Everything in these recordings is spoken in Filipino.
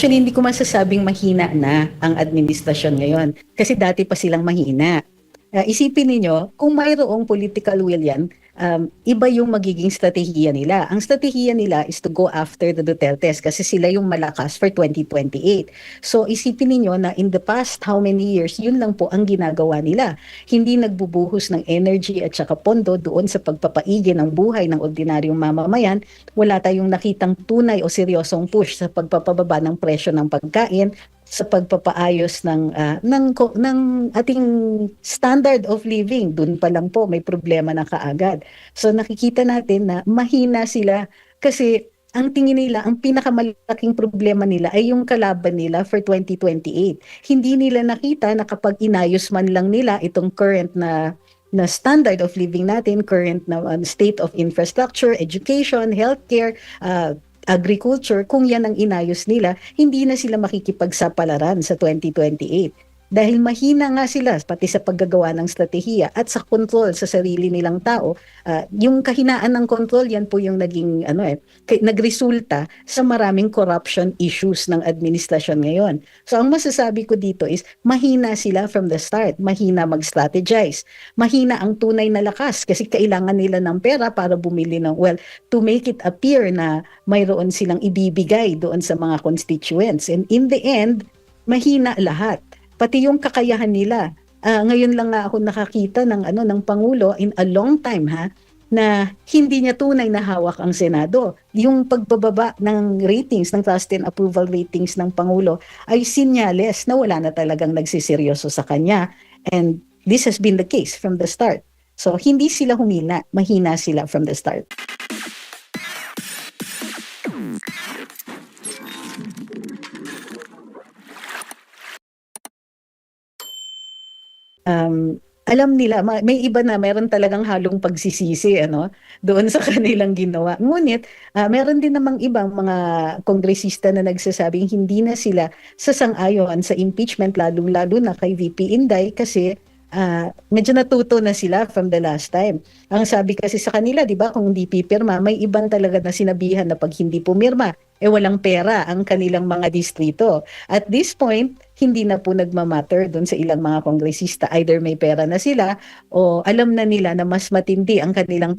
Actually, hindi ko masasabing mahina na ang administrasyon ngayon kasi dati pa silang mahina. Isipin ninyo, kung mayroong political will yan, iba yung magiging strategiya nila. Ang strategiya nila is to go after the Dutertes kasi sila yung malakas for 2028. So isipin ninyo na in the past how many years, yun lang po ang ginagawa nila. Hindi nagbubuhos ng energy at saka pondo doon sa pagpapaigi ng buhay ng ordinaryong mamamayan. Wala tayong nakitang tunay o seryosong push sa pagpapababa ng presyo ng pagkain, sa pagpapaayos ng ating standard of living. Doon pa lang po may problema na kaagad. So nakikita natin na mahina sila kasi ang tingin nila, ang pinakamalaking problema nila ay yung kalaban nila for 2028. Hindi nila nakita na kapag inayos man lang nila itong current na standard of living natin, current na state of infrastructure, education, healthcare, agriculture, kung yan ang inayos nila, hindi na sila makikipagsapalaran sa 2028. Dahil mahina nga sila pati sa paggagawa ng strategiya at sa control sa sarili nilang tao. Yung kahinaan ng control, yan po yung naging nagresulta sa maraming corruption issues ng administrasyon ngayon. So ang masasabi ko dito is mahina sila from the start, mahina mag-strategize, mahina ang tunay na lakas kasi kailangan nila ng pera para bumili ng, to make it appear na mayroon silang ibibigay doon sa mga constituents. And in the end, mahina lahat. Pati yung kakayahan nila. Ngayon lang nga ako nakakita ng Pangulo in a long time na hindi niya tunay na hawak ang Senado. Yung pagbababa ng ratings, ng trust and approval ratings ng Pangulo ay sinyales na wala na talagang nagsiseryoso sa kanya. And this has been the case from the start. So hindi sila humina, mahina sila from the start. Alam nila, may iba na meron talagang halong pagsisisi doon sa kanilang ginawa. Ngunit meron din namang ibang mga kongresista na nagsasabing hindi na sila sasang-ayon sa impeachment, lalong-lalo na kay VP Inday kasi medyo natuto na sila from the last time. Ang sabi kasi sa kanila, di ba, kung hindi pipirma, may iban talaga na sinabihan na pag hindi pumirma, walang pera ang kanilang mga distrito. At this point, hindi na po nagmamatter doon sa ilang mga kongresista. Either may pera na sila o alam na nila na mas matindi ang kanilang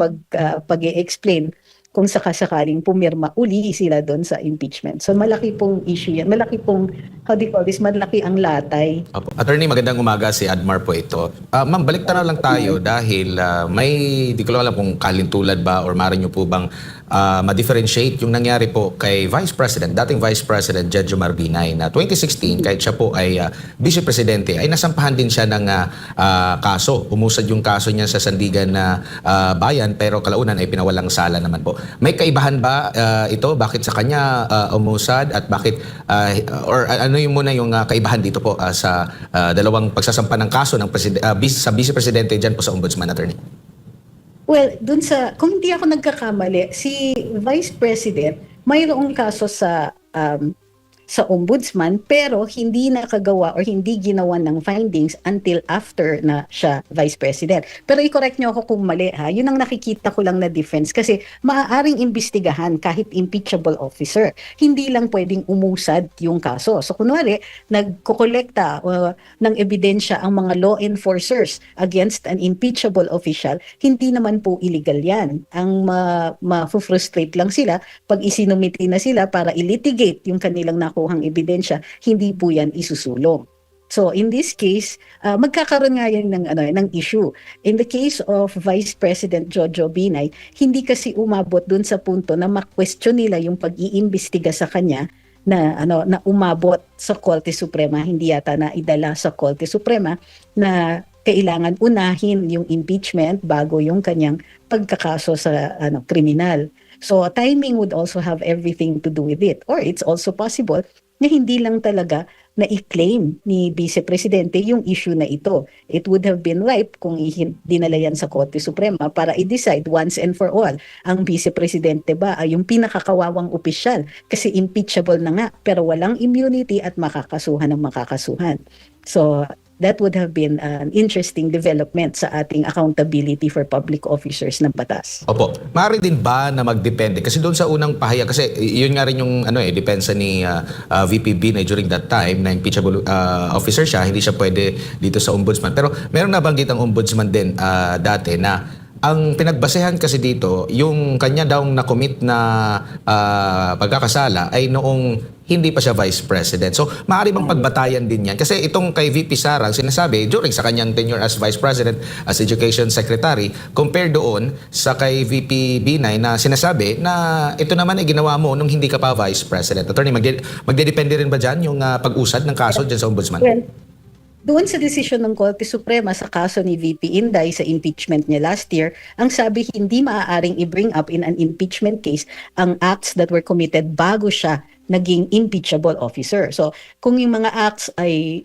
pag-i-explain kung sakasakaling pumirma uli sila doon sa impeachment. So malaki pong issue yan. Malaki pong, how do you call this, malaki ang latay. Attorney, magandang umaga, si Admar po ito. Ma'am, balik na lang tayo dahil may, di ko alam kung kalintulad ba or maaari nyo po bang ma-differentiate yung nangyari po kay Vice President, dating Vice President Judge Omar Binay na 2016, kahit siya po ay Vice Presidente, ay nasampahan din siya ng kaso. Umusad yung kaso niya sa Sandigan na bayan pero kalaunan ay pinawalang sala naman po. May kaibahan ba ito? Bakit sa kanya umusad at bakit or ano yung muna yung kaibahan dito po sa dalawang pagsasampa ng kaso ng sa Vice Presidente dyan po sa Ombudsman, Attorney? Well, kung hindi ako nagkakamali, si Vice President, mayroong kaso sa ombudsman pero hindi nakagawa or hindi ginawa ng findings until after na siya vice president. Pero i-correct niyo ako kung mali Yun ang nakikita ko lang na difference kasi maaaring imbestigahan kahit impeachable officer. Hindi lang pwedeng umusad yung kaso. So kunwari, nagkokolekta ng ebidensya ang mga law enforcers against an impeachable official, hindi naman po illegal yan. Ang ma-frustrate lang sila pag isinumiti na sila para ilitigate yung kanilang nakuhang ebidensya, hindi po yan isusulong. So in this case, magkakaroon nga yan ng issue. In the case of Vice President Jojo Binay, hindi kasi umabot dun sa punto na ma-question nila yung pag-iimbestiga sa kanya na umabot sa Korte Suprema, hindi yata na idala sa Korte Suprema na kailangan unahin yung impeachment bago yung kanyang pagkakaso sa kriminal. So timing would also have everything to do with it. Or it's also possible na hindi lang talaga na i-claim ni Vice Presidente yung issue na ito. It would have been ripe kung dinala yan sa Korte Suprema para i-decide once and for all. Ang Vice Presidente ba ay yung pinakakawawang opisyal kasi impeachable na nga pero walang immunity at makakasuhan ng makakasuhan. So that would have been an interesting development sa ating accountability for public officers na batas. Opo. Maaari din ba na magdepende? Kasi doon sa unang pahayag, kasi yun nga rin yung depensa ni VP Binay during that time na impeachable officer siya, hindi siya pwede dito sa ombudsman. Pero meron nabanggit ang ombudsman din dati na ang pinagbasehan kasi dito, yung kanya daw na-commit na pagkakasala ay noong hindi pa siya Vice President. So, maaari bang pagbatayan din yan? Kasi itong kay VP Sara, sinasabi, during sa kanyang tenure as Vice President, as Education Secretary, compared doon sa kay VP Binay na sinasabi na ito naman ay ginawa mo nung hindi ka pa Vice President. Attorney, magdedepende rin ba dyan yung pag-usad ng kaso dyan sa Ombudsman? Well, doon sa desisyon ng Korte Suprema sa kaso ni VP Inday sa impeachment niya last year, ang sabi hindi maaaring i-bring up in an impeachment case ang acts that were committed bago siya naging impeachable officer. So, kung yung mga acts ay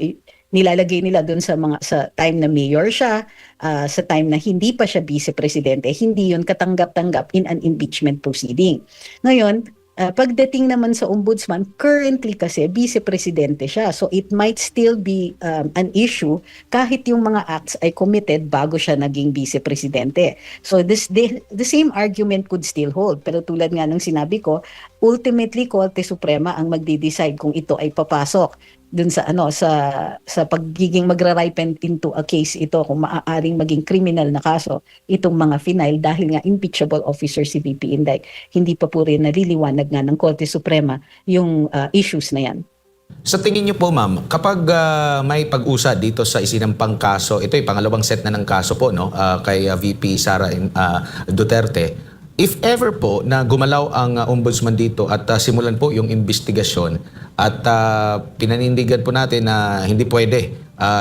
nilalagay nila doon sa time na mayor siya, sa time na hindi pa siya vice presidente, hindi yun katanggap-tanggap in an impeachment proceeding. Ngayon, pagdating naman sa ombudsman, currently kasi vice-presidente siya. So it might still be an issue kahit yung mga acts ay committed bago siya naging vice-presidente. So the same argument could still hold. Pero tulad nga ng sinabi ko, ultimately Korte Suprema ang magde-decide kung ito ay papasok dun sa sa pagiging magra-ripen into a case ito, kung maaaring maging criminal na kaso itong mga final dahil nga impeachable officer si VP Inday. Hindi pa po rin naliliwanag nga ng Korte Suprema yung issues na yan. Sa tingin niyo po, ma'am, kapag may pag-usad dito sa isinampang kaso, ito ay pangalawang set na ng kaso po kay VP Sara Duterte. If ever po na gumalaw ang ombudsman dito at simulan po yung investigasyon at pinanindigan po natin na hindi pwede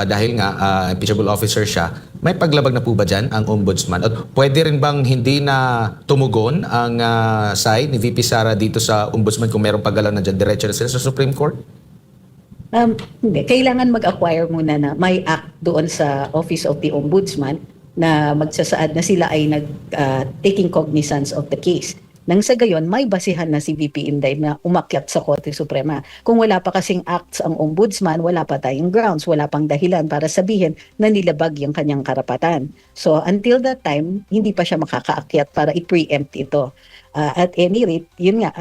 dahil nga impeachable officer siya, may paglabag na po ba dyan ang ombudsman? At pwede rin bang hindi na tumugon ang side ni VP Sara dito sa ombudsman kung merong paggalaw na dyan, diretso na sila sa Supreme Court? Hindi. Kailangan mag-acquire muna na may act doon sa Office of the Ombudsman na magsasaad na sila ay taking cognizance of the case. Nang sa gayon, may basihan na si VP Inday na umakyat sa Korte Suprema. Kung wala pa kasing acts ang ombudsman, wala pa tayong grounds, wala pang dahilan para sabihin na nilabag yung kanyang karapatan. So until that time, hindi pa siya makakaakyat para i-preempt ito. At any rate, yun nga,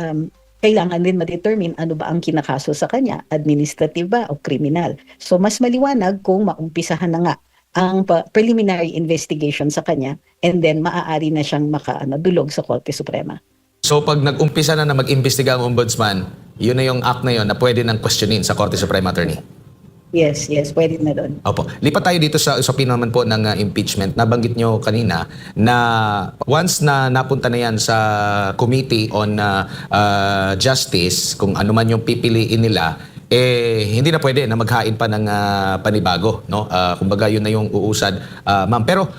kailangan din ma-determine ano ba ang kinakaso sa kanya, administrative ba o criminal. So mas maliwanag kung maumpisahan na nga ang preliminary investigation sa kanya and then maaari na siyang dulog sa Korte Suprema. So pag nag-umpisa na mag-imbestiga ang ombudsman, yun na yung act na yun na pwede nang questionin sa Korte Suprema, Attorney? Yes, pwede na doon. Opo. Lipat tayo dito sa usapin naman po ng impeachment. Nabanggit nyo kanina na once na napunta na yan sa Committee on Justice, kung ano man yung pipiliin nila, hindi na pwede na maghain pa ng panibago, no? Kumbaga yun na yung uusad, ma'am. Pero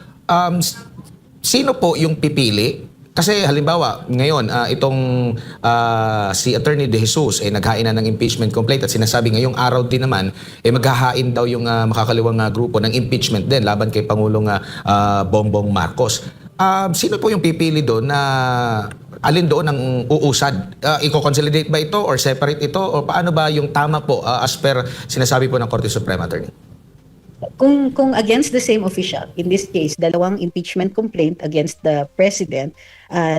sino po yung pipili? Kasi halimbawa, ngayon, itong si Attorney De Jesus naghain na ng impeachment complaint at sinasabi ngayong araw din naman, maghahain daw yung makakaliwang grupo ng impeachment din laban kay Pangulong Bongbong Marcos. Sino po yung pipili doon na alin doon ang uusad? I-consolidate ba ito or separate ito? O paano ba yung tama po as per sinasabi po ng Korte Suprema, Attorney? Kung against the same official, in this case, dalawang impeachment complaint against the President,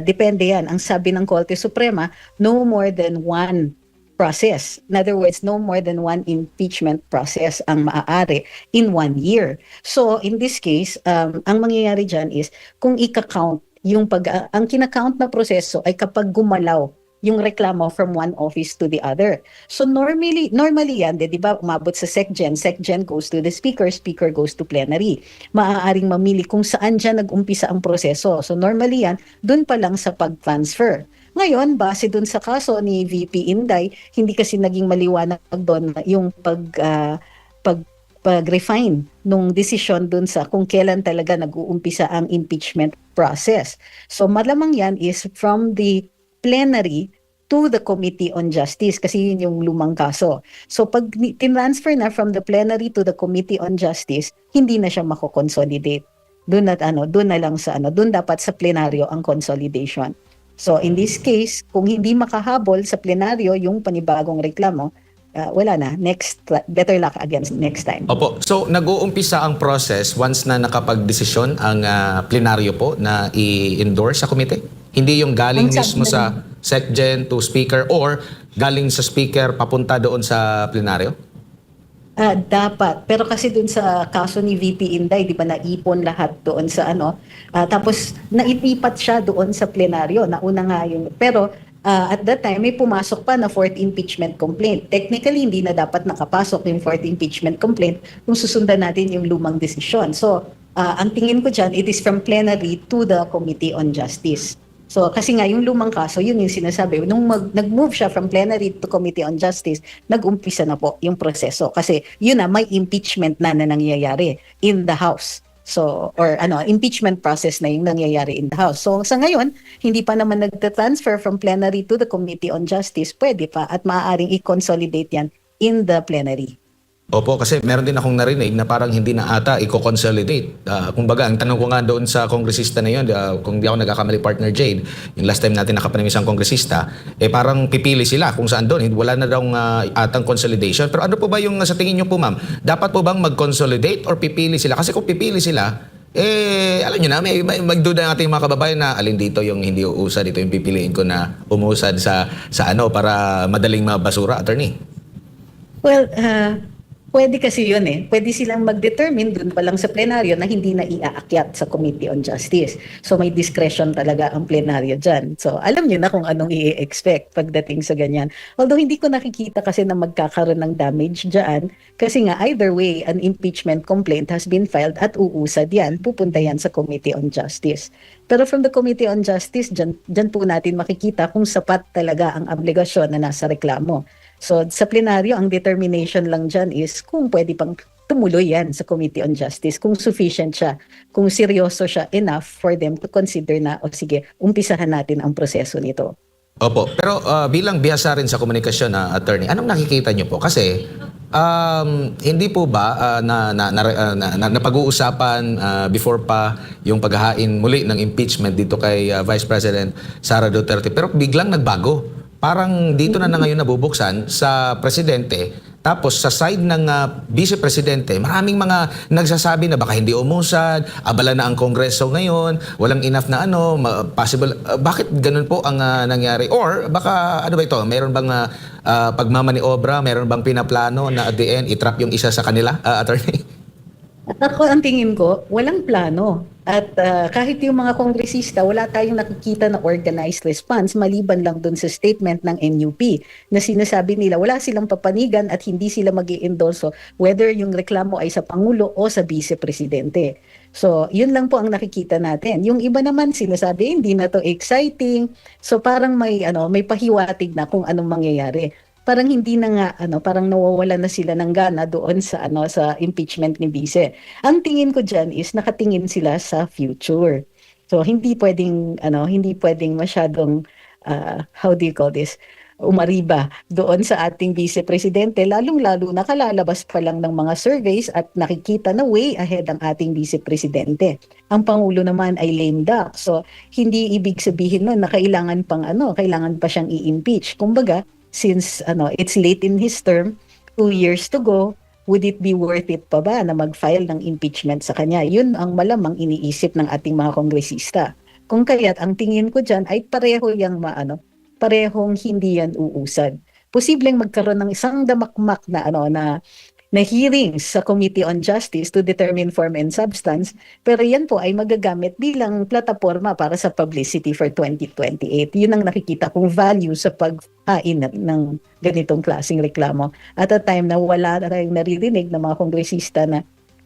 depende yan. Ang sabi ng Korte Suprema, no more than one process. In other words, no more than one impeachment process ang maaari in 1 year. So, in this case, ang mangyayari dyan is, kung ika-count, ang kina-count na proseso ay kapag gumalaw yung reklamo from one office to the other. So normally yan, di ba, umabot sa SecGen goes to the speaker goes to plenary. Maaaring mamili kung saan dyan nag-umpisa ang proseso. So normally yan, dun pa lang sa pag-transfer. Ngayon, base dun sa kaso ni VP Inday, hindi kasi naging maliwanag doon yung pag-refine nung desisyon dun sa kung kailan talaga nag-uumpisa ang impeachment process. So malamang yan is from the plenary to the Committee on Justice kasi yun yung lumang kaso. So pag tinransfer na from the plenary to the Committee on Justice, hindi na siya mako-consolidate. Doon na lang doon dapat sa plenaryo ang consolidation. So in this case, kung hindi makahabol sa plenaryo yung panibagong reklamo, wala na. Better luck against next time. Opo. So, nag-uumpisa ang process once na nakapag-desisyon ang plenaryo po na i-endorse sa komite? Hindi yung galing Ang mismo sa SecGen to Speaker or galing sa Speaker papunta doon sa plenaryo? Dapat. Pero kasi dun sa kaso ni VP Inday, di ba naipon lahat doon sa ano. Tapos naitipat siya doon sa plenaryo. Nauna nga yun. Pero at that time, may pumasok pa na fourth impeachment complaint. Technically, hindi na dapat nakapasok yung fourth impeachment complaint kung susundan natin yung lumang desisyon. So, ang tingin ko dyan, it is from plenary to the Committee on Justice. So, kasi nga yung lumang kaso, yun yung sinasabi. Nung nag-move siya from plenary to Committee on Justice, nag-umpisa na po yung proseso. Kasi yun na, may impeachment na nangyayari in the House. So, or impeachment process na yung nangyayari in the House. So, sa ngayon, hindi pa naman nagta-transfer from plenary to the Committee on Justice. Pwede pa at maaaring i-consolidate yan in the plenary. Opo, kasi meron din akong narinig na parang hindi na ata i-consolidate. Kumbaga, ang tanong ko nga doon sa kongresista na yun, kung di ako nagkakamali, partner Jade, yung last time natin nakapanimis ang kongresista, parang pipili sila kung saan doon. Wala na daw atang consolidation. Pero ano po ba yung sa tingin nyo po, ma'am? Dapat po bang mag-consolidate or pipili sila? Kasi kung pipili sila, alam nyo na, may magduda ng ating mga kababayan na alin dito yung hindi uusad, ito yung pipiliin ko na umusad sa para madaling mabasura, attorney. Well, pwede kasi yun eh. Pwede silang mag-determine dun pa lang sa plenaryo na hindi na iaakyat sa Committee on Justice. So may discretion talaga ang plenaryo dyan. So alam niyo na kung anong i-expect pagdating sa ganyan. Although hindi ko nakikita kasi na magkakaroon ng damage dyan. Kasi nga either way, an impeachment complaint has been filed at uusad yan. Pupunta yan sa Committee on Justice. Pero from the Committee on Justice, dyan po natin makikita kung sapat talaga ang obligasyon na nasa reklamo. So sa plenaryo, ang determination lang dyan is kung pwede pang tumuloy yan sa Committee on Justice, kung sufficient siya, kung seryoso siya enough for them to consider na, o sige, umpisahan natin ang proseso nito. Opo, pero bilang bihasa rin sa komunikasyon na attorney, anong nakikita nyo po? Kasi hindi po ba napag-uusapan before pa yung paghahain muli ng impeachment dito kay Vice President Sara Duterte, pero biglang nagbago. Parang dito na ngayon nabubuksan sa presidente, tapos sa side ng vice presidente, maraming mga nagsasabi na baka hindi umusad, abala na ang kongreso ngayon, walang enough na possible. Bakit ganun po ang nangyari? Or baka ano ba ito, meron bang pagmamaniobra, meron bang pinaplano na at the end itrap yung isa sa kanila, attorney? At ako, ang tingin ko, walang plano. At kahit yung mga kongresista, wala tayong nakikita na organized response maliban lang dun sa statement ng NUP na sinasabi nila wala silang papanigan at hindi sila mag-i-endorso whether yung reklamo ay sa Pangulo o sa Vice Presidente. So, yun lang po ang nakikita natin. Yung iba naman sinasabi, hindi na to exciting. So, parang may pahiwatig na kung anong mangyayari. Parang hindi na nga parang nawawala na sila ng gana doon sa sa impeachment ni Vice. Ang tingin ko diyan is nakatingin sila sa future. So hindi pwedeng masyadong how do you call this? Umariba doon sa ating Vice Presidente, lalong-lalo na kalalabas pa lang ng mga surveys at nakikita na way ahead ang ating Vice Presidente. Ang Pangulo naman ay lame duck. So hindi ibig sabihin nun na kailangan pa siyang i-impeach. Kumbaga, since it's late in his term, 2 years to go, would it be worth it pa ba na mag-file ng impeachment sa kanya? Yun ang malamang iniisip ng ating mga kongresista. Kung kaya't ang tingin ko dyan ay parehong hindi yan uusad. Posibleng magkaroon ng isang damakmak na hearings sa Committee on Justice to determine form and substance, pero yan po ay magagamit bilang plataforma para sa publicity for 2028. Yun ang nakikita kong value sa paghain ng ganitong klaseng reklamo. At a time na wala tayong naririnig ng mga kongresista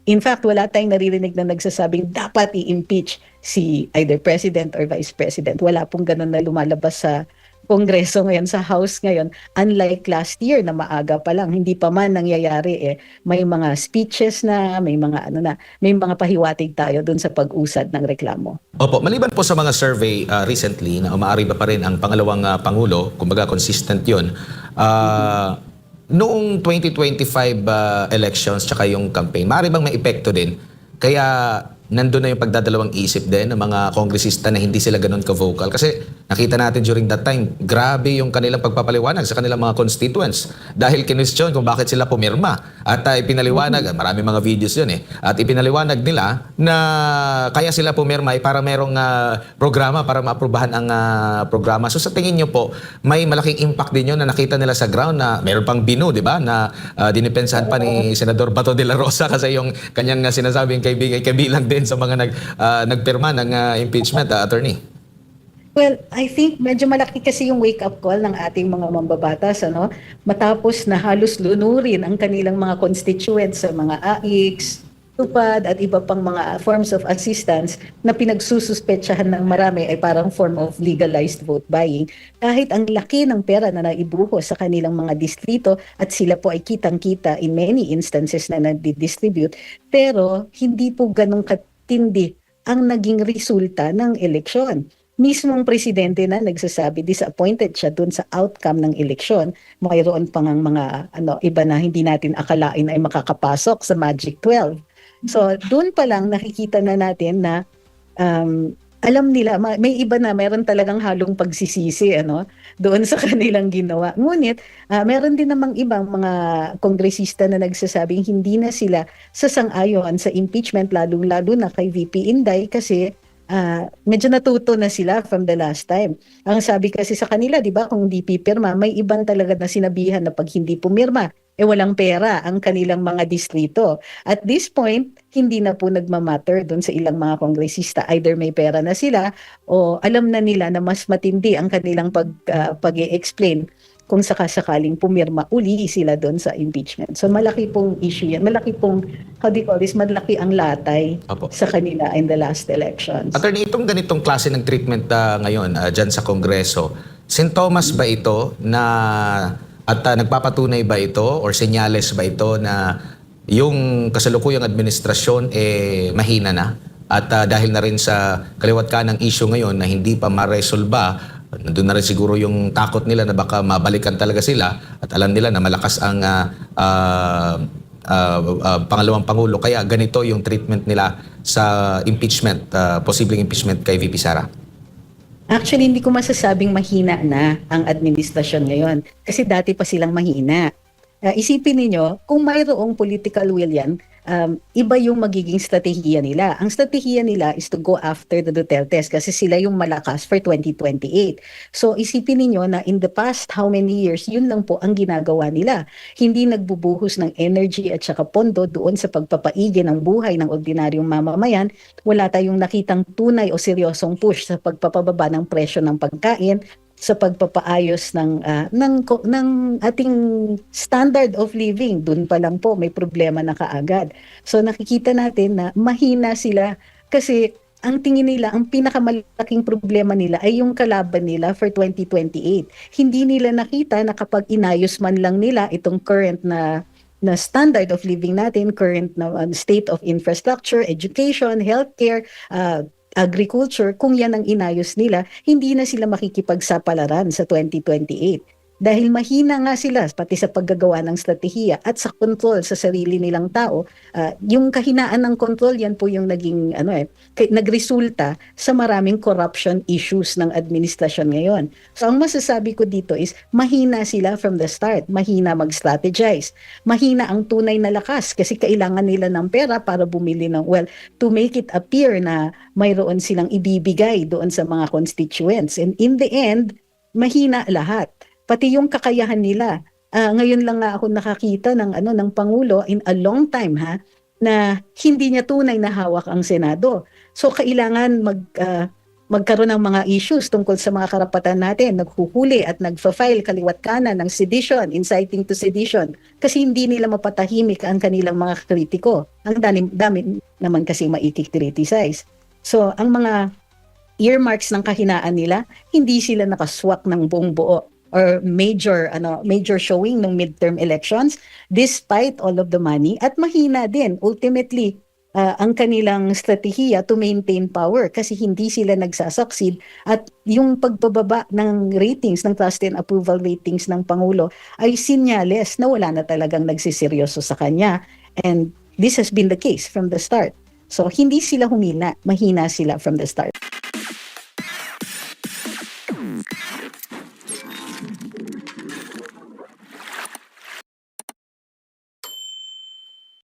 in fact, wala tayong naririnig na nagsasabing dapat i-impeach si either President or Vice President. Wala pong ganun na lumalabas sa Kongreso ngayon, sa House ngayon, unlike last year na maaga pa lang, hindi pa man nangyayari may mga speeches na, may mga may mga pahiwatig tayo dun sa pag-usad ng reklamo. Opo, maliban po sa mga survey recently na umaariba pa rin ang pangalawang Pangulo, kumbaga consistent yun, noong 2025 elections tsaka yung campaign, maaari bang may epekto din? Kaya nandun na yung pagdadalawang isip din ng mga kongresista na hindi sila ganun ka-vocal. Kasi nakita natin during that time, grabe yung kanilang pagpapaliwanag sa kanilang mga constituents. Dahil kinwestiyon kung bakit sila pumirma. At ipinaliwanag, marami mga videos yun eh, at ipinaliwanag nila na kaya sila pumirma ay para merong programa para maaprubahan ang programa. So sa tingin nyo po, may malaking impact din yun na nakita nila sa ground na meron pang binu, di ba, na dinipensahan pa ni Senador Bato de la Rosa kasi yung kanyang sinasabing kabilang din sa mga nagpirma ng impeachment, attorney. Well, I think medyo malaki kasi yung wake-up call ng ating mga mambabatas, ano? Matapos na halos lunurin ang kanilang mga constituents sa mga AICs, tupad at iba pang mga forms of assistance na pinagsususpetsahan ng marami ay parang form of legalized vote buying. Kahit ang laki ng pera na naibuhos sa kanilang mga distrito at sila po ay kitang-kita in many instances na nadidistribute, pero hindi po ganun katindi ang naging resulta ng eleksyon. Mismong presidente na nagsasabi disappointed siya dun sa outcome ng eleksyon. Mayroon pang ang mga iba na hindi natin akalain ay makakapasok sa Magic 12. So dun pa lang nakikita na natin na alam nila, may iba na meron talagang halong pagsisisi doon sa kanilang ginawa. Ngunit meron din namang ibang mga kongresista na nagsasabing hindi na sila sasang-ayon sa impeachment, lalo-lalo na kay VP Inday kasi medyo natuto na sila from the last time. Ang sabi kasi sa kanila, di ba, kung hindi pipirma, may ibang talaga na sinabihan na pag hindi pumirma, walang pera ang kanilang mga distrito. At this point, hindi na po nagmamatter doon sa ilang mga kongresista. Either may pera na sila o alam na nila na mas matindi ang kanilang pag-i-explain kung sakasakaling pumirma uli sila doon sa impeachment. So malaki pong issue yan. Malaki pong, malaki ang latay sa kanila in the last elections. Attorney, itong ganitong klase ng treatment ngayon dyan sa Kongreso, sintomas ba ito na at nagpapatunay ba ito or senyales ba ito na yung kasalukuyang administrasyon mahina na? At dahil na rin sa kaliwat ka ng issue ngayon na hindi pa maresolba, nandun na rin siguro yung takot nila na baka mabalikan talaga sila at alam nila na malakas ang pangalawang Pangulo. Kaya ganito yung treatment nila sa impeachment, posibleng impeachment kay VP Sara. Actually, hindi ko masasabing mahina na ang administrasyon ngayon kasi dati pa silang mahina. Isipin ninyo, kung mayroong political will yan, iba yung magiging strategiya nila. Ang strategiya nila is to go after the Dutertes kasi sila yung malakas for 2028. So isipin ninyo na in the past how many years, yun lang po ang ginagawa nila. Hindi nagbubuhos ng energy at saka pondo doon sa pagpapaigi ng buhay ng ordinaryong mamamayan. Wala tayong nakitang tunay o seryosong push sa pagpapababa ng presyo ng pagkain, sa pagpapaayos ng ating standard of living. Doon pa lang po may problema na kaagad. So nakikita natin na mahina sila kasi ang tingin nila, ang pinakamalaking problema nila ay yung kalaban nila for 2028. Hindi nila nakita na kapag inayos man lang nila itong current na standard of living natin, current na state of infrastructure, education, healthcare, agriculture, kung yan ang inayos nila, hindi na sila makikipagsapalaran sa 2028. Dahil mahina nga sila pati sa paggagawa ng strategiya at sa control sa sarili nilang tao. Yung kahinaan ng control, yan po yung naging nagresulta sa maraming corruption issues ng administrasyon ngayon. So ang masasabi ko dito is mahina sila from the start, mahina mag-strategize, mahina ang tunay na lakas kasi kailangan nila ng pera para bumili ng, to make it appear na mayroon silang ibibigay doon sa mga constituents. And in the end, mahina lahat. Pati yung kakayahan nila. Ngayon lang nga ako nakakita ng Pangulo in a long time na hindi niya tunay na hawak ang Senado. So kailangan magkaroon ng mga issues tungkol sa mga karapatan natin, naghuhuli at nagfa-file kaliwat kanan ng sedition, inciting to sedition, kasi hindi nila mapatahimik ang kanilang mga kritiko. Ang dami naman kasi maikikriticize. So ang mga earmarks ng kahinaan nila, hindi sila nakaswak ng buong buo or major showing ng midterm elections despite all of the money, at mahina din ultimately ang kanilang strategiya to maintain power kasi hindi sila nagsasucceed, at yung pagbababa ng ratings, ng trust and approval ratings ng Pangulo ay sinyales na wala na talagang nagsiseryoso sa kanya, and this has been the case from the start. So hindi sila humina, mahina sila from the start.